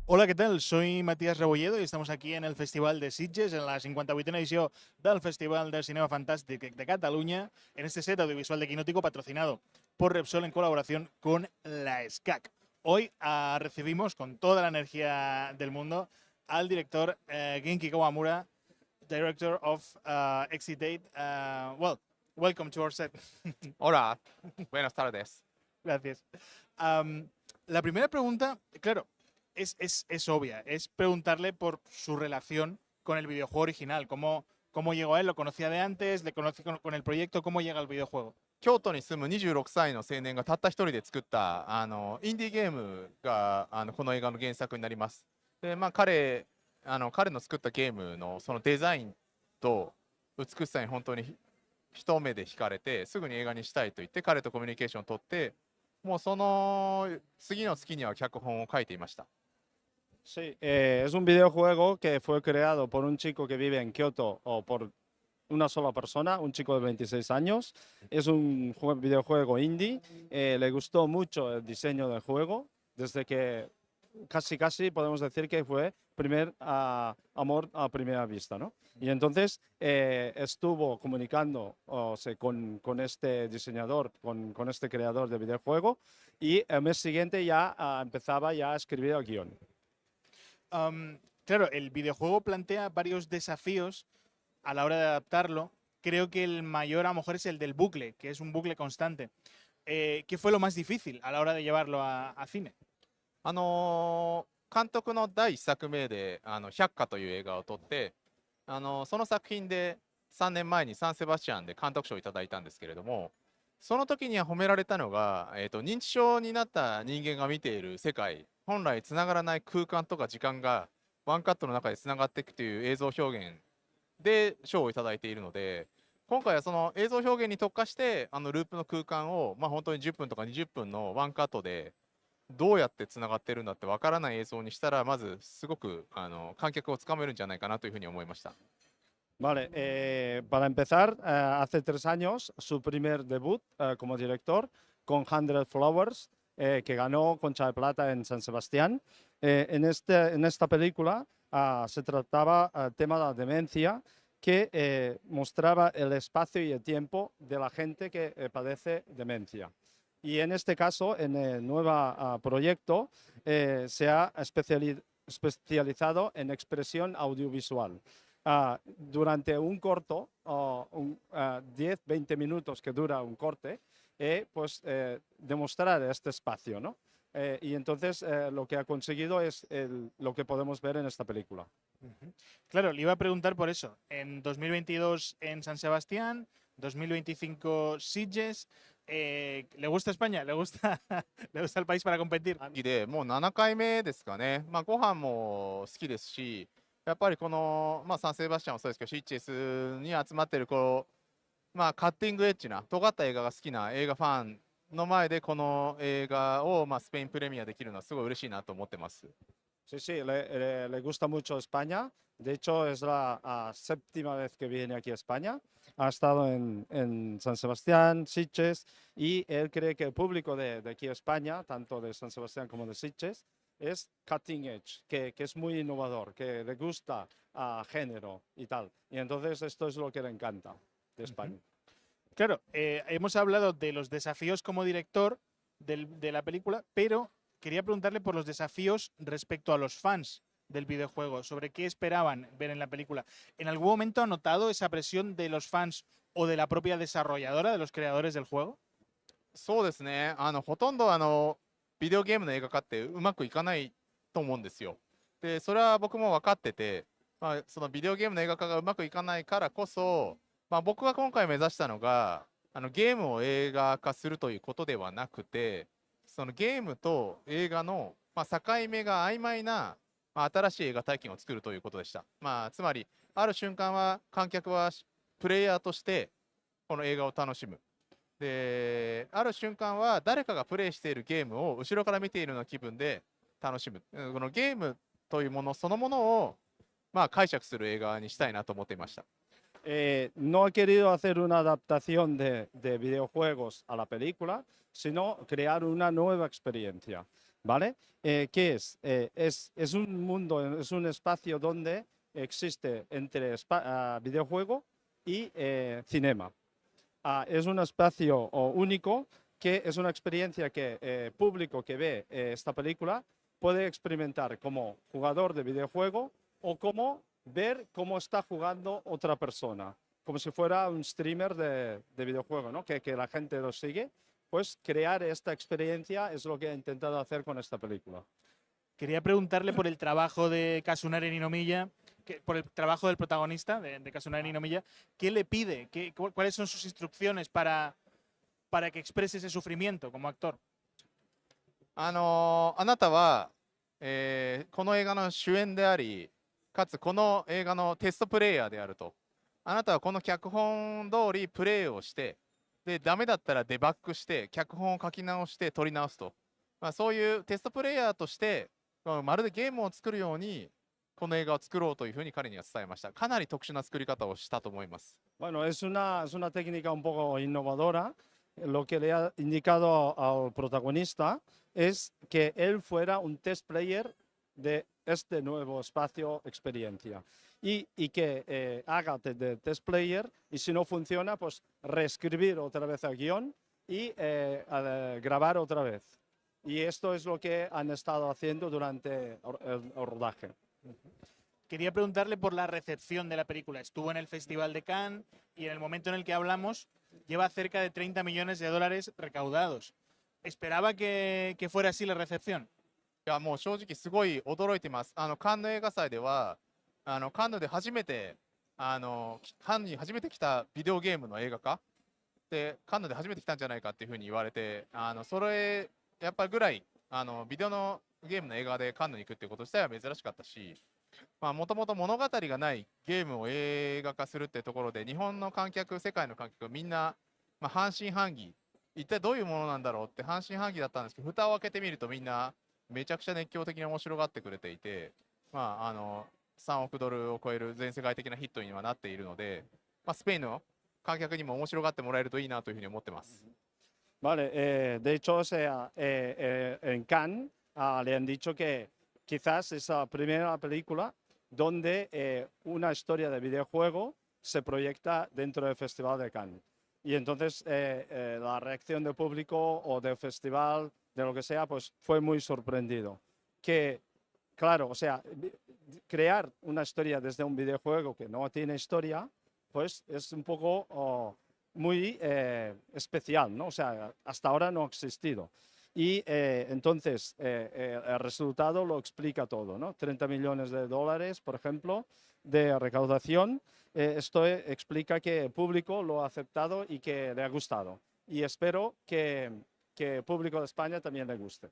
Hola, ¿qué tal? Soy Matías Rebolledo y estamos aquí en el Festival de Sitges, en la 58a edició del Festival de Cinema Fantàstic de Cataluña, en este set audiovisual de Quinótico patrocinado por Repsol en colaboración con la SCAC. Hoy recibimos con toda la energía del mundo al director Genki Kawamura, director of Exit 8. Welcome to our set. Hola, buenas tardes. Gracias. Am, la primera pregunta, claro, es obvia. Es preguntarle por su relación con el videojuego original. ¿Cómo llegó a él? ¿Lo conocía de antes? ¿Le conocí con el proyecto? ¿Cómo llega al videojuego? 京都に住む26歳の青年がたった一人で作ったインディーゲームがこの映画の原作になります。で、まあ、彼の作ったゲームのそのデザインと美しさに本当に一目で惹かれて、すぐに映画にしたいと言って彼とコミュニケーションを取って、もうその次の月には脚本を書いていました。Sí, es un videojuego que fue creado por un chico que vive en Kioto o por una sola persona, un chico de 26 años. Es un videojuego indie. Le gustó mucho el diseño del juego, desde que casi podemos decir que fue primer amor a primera vista, ¿no? Y entonces estuvo comunicando con este diseñador, con este creador de videojuego, y el mes siguiente ya empezaba ya a escribir el guión. Claro, el videojuego plantea varios desafíos a la hora de adaptarlo. Creo que el mayor a lo mejor es el del bucle, que es un bucle constante. ¿Qué fue lo más difícil a la hora de llevarlo a cine? 監督の第1作目で百花という映画を撮って、その作品で3年前にサンセバスチャンで監督賞をいただいたんですけれども、その時には褒められたのが、認知症になった人間が見ている世界、本来つながらない空間とか時間がワンカットの中でつながっていくという映像表現で賞をいただいているので、今回はその映像表現に特化してループの空間を、まあ、本当に10分とか20分のワンカットでどうやってつながってるんだってわからない映像にしたら、まずすごく観客をつかめるんじゃないかなというふうに思いました。Vale, para empezar, hace 3 años su primer debut como director con Hundred Flowers, que ganó Concha de Plata en San Sebastián. En esta película se trataba el tema de la demencia, que mostraba el espacio y el tiempo de la gente que padece demencia. Y en este caso, en el nuevo proyecto, se ha especializado en expresión audiovisual. Durante un corto, 10-20 minutos que dura un corte, pues demostrar este espacio, ¿no? Y entonces lo que ha conseguido es lo que podemos ver en esta película. Claro, le iba a preguntar por eso. En 2022 en San Sebastián, 2025 Sitges. ¿Le gusta España? ¿Le gusta, ¿Le gusta el país para competir? 好きでもう7回目ですかね、まあ、ご飯も好きですし、やっぱりこの、まあ、サンセバスチャンもそうですけど、シッチェスに集まってるこう、まあ、カッティングエッジな、尖った映画が好きな映画ファンの前で、この映画を、まあ、スペインプレミアできるのはすごい嬉しいなと思ってます。Sí, sí, le gusta mucho España. De hecho, es la séptima vez que viene aquí a España. Ha estado en San Sebastián, Sitges, y él cree que el público de aquí a España, tanto de San Sebastián como de Sitges, es cutting edge, que es muy innovador, que le gusta género y tal. Y entonces esto es lo que le encanta de España. Claro, hemos hablado de los desafíos como director de la película, pero quería preguntarle por los desafíos respecto a los fans del videojuego, sobre qué esperaban ver en la película. ¿En algún momento ha notado esa presión de los fans o de la propia desarrolladora, de los creadores del juego? そうですね、ほとんどビデオゲームの映画化ってうまくいかないと思うんですよ。で、それは僕も分かってて、まあ、そのビデオゲームの映画化がうまくいかないからこそ、まあ、僕が今回目指したのがゲームを映画化するということではなくて、そのゲームと映画の、まあ、境目が曖昧な、まあ、新しい映画体験を作るということでした。まあ、つまりある瞬間は観客はプレイヤーとしてこの映画を楽しむ。で、ある瞬間は誰かがプレイしているゲームを後ろから見ているような気分で楽しむ。このゲームというものそのものを、まあ、解釈する映画にしたいなと思っていました。No ha querido hacer una adaptación de videojuegos a la película, sino crear una nueva experiencia. ¿vale? ¿Qué es? Es un mundo, es un espacio donde existe entre videojuego y cinema. Es un espacio único que es una experiencia que público que ve esta película puede experimentar como jugador de videojuego o como ver cómo está jugando otra persona, como si fuera un streamer de videojuego, ¿no? Que la gente lo sigue. Pues crear esta experiencia es lo que he intentado hacer con esta película. Quería preguntarle por el trabajo de Kasunari Ninomiya, por el trabajo del protagonista de Kasunari Ninomiya. ¿Qué le pide? ¿Cuáles son sus instrucciones para que exprese ese sufrimiento como actor? あなたは、この映画の主演であり、かつこの映画のテストプレイヤーであると。あなたはこの脚本通りプレイをして、で、ダメだったらデバッグして、脚本を書き直して撮り直すと。そういうテストプレイヤーとして、まるでゲームを作るように、この映画を作ろうというふうに彼には伝えました。かなり特殊な作り方をしたと思います。Bueno, es una técnica un poco innovadora. Lo que le ha indicado al protagonista es que él fuera un test player de este nuevo espacio experiencia y que haga de test player y si no funciona, pues reescribir otra vez el guión y grabar otra vez. Y esto es lo que han estado haciendo durante el rodaje. Quería preguntarle por la recepción de la película. Estuvo en el Festival de Cannes y en el momento en el que hablamos lleva cerca de 30 millones de dólares recaudados. ¿Esperaba que fuera así la recepción? いや、もう正直すごい驚いてます。カンヌ映画祭では、カンヌで初めて、カンヌに初めて来たビデオゲームの映画化で、カンヌで初めて来たんじゃないかっていうふうに言われて、それ、やっぱぐらい、ビデオのゲームの映画でカンヌに行くっていうこと自体は珍しかったし、もともと物語がないゲームを映画化するってところで、日本の観客、世界の観客、みんな、半信半疑、一体どういうものなんだろうって半信半疑だったんですけど、蓋を開けてみるとみんな、めちゃくちゃ熱狂的に面白がってくれていて、3億ドルを超える全世界的なヒットにはなっているので、スペインの観客にも面白がってもらえるといいなというふうに思ってます。Vale, de hecho, o sea, en Cannes le han dicho que quizás es la primera película donde una historia de videojuego se proyecta dentro del Festival de Cannes. Y entonces la reacción del público o del festival, de lo que sea, pues fue muy sorprendido. Que, claro, o sea, crear una historia desde un videojuego que no tiene historia, pues es un poco muy especial, ¿no? O sea, hasta ahora no ha existido. Y entonces el resultado lo explica todo, ¿no? 30 millones de dólares, por ejemplo, de recaudación. Esto explica que el público lo ha aceptado y que le ha gustado. Y espero que el público de España también le guste.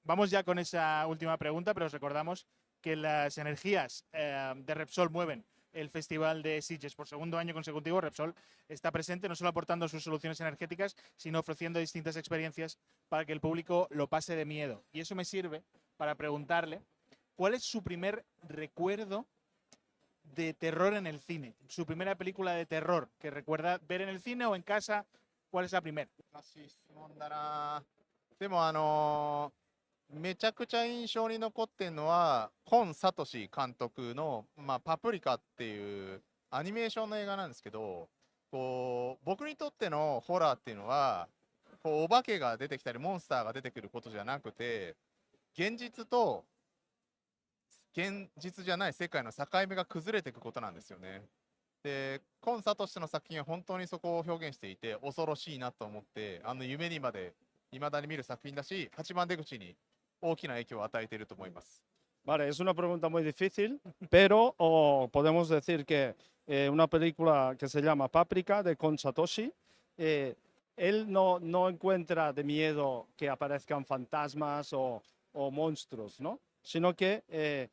Vamos ya con esa última pregunta, pero os recordamos que las energías de Repsol mueven el Festival de Sitges. Por segundo año consecutivo, Repsol está presente no solo aportando sus soluciones energéticas, sino ofreciendo distintas experiencias para que el público lo pase de miedo. Y eso me sirve para preguntarle cuál es su primer recuerdo de terror en el cine, su primera película de terror que recuerda ver en el cine o en casa. ¿Cuál es la primera? 難しい質問だな。でもめちゃくちゃ印象に残ってるのは、今聡監督の、パプリカっていうアニメーションの映画なんですけど、こう僕にとってのホラーっていうのは、こうお化けが出てきたりモンスターが出てくることじゃなくて、現実と現実じゃない世界の境目が崩れていくことなんですよね。で、今聡の作品は本当にそこを表現していて、恐ろしいなと思って、夢にまで未だに見る作品だし、8番出口に大きな影響を与えていると思います。Vale, es una pregunta muy difícil, pero podemos decir que una película que se llama Paprika de Kon Satoshi, él no encuentra de miedo que aparezcan fantasmas o monstruos, ¿no? Sino que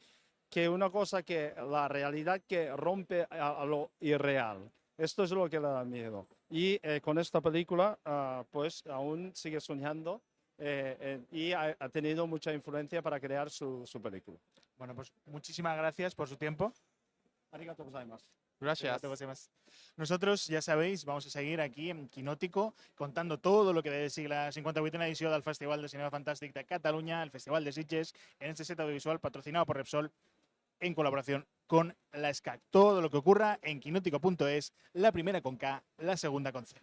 una cosa que la realidad que rompe a lo irreal. Esto es lo que le da miedo. Y con esta película, pues aún sigue soñando y ha tenido mucha influencia para crear su película. Bueno, pues muchísimas gracias por su tiempo. Arigatou gozaimasu. Gracias. Nosotros, ya sabéis, vamos a seguir aquí en Quinótico contando todo lo que de sigui la 58a edició del Festival de Cinema Fantàstic de Cataluña, el Festival de Sitges, en este set audiovisual patrocinado por Repsol en colaboración con la SCAC. Todo lo que ocurra en quinótico.es, la primera con K, la segunda con C.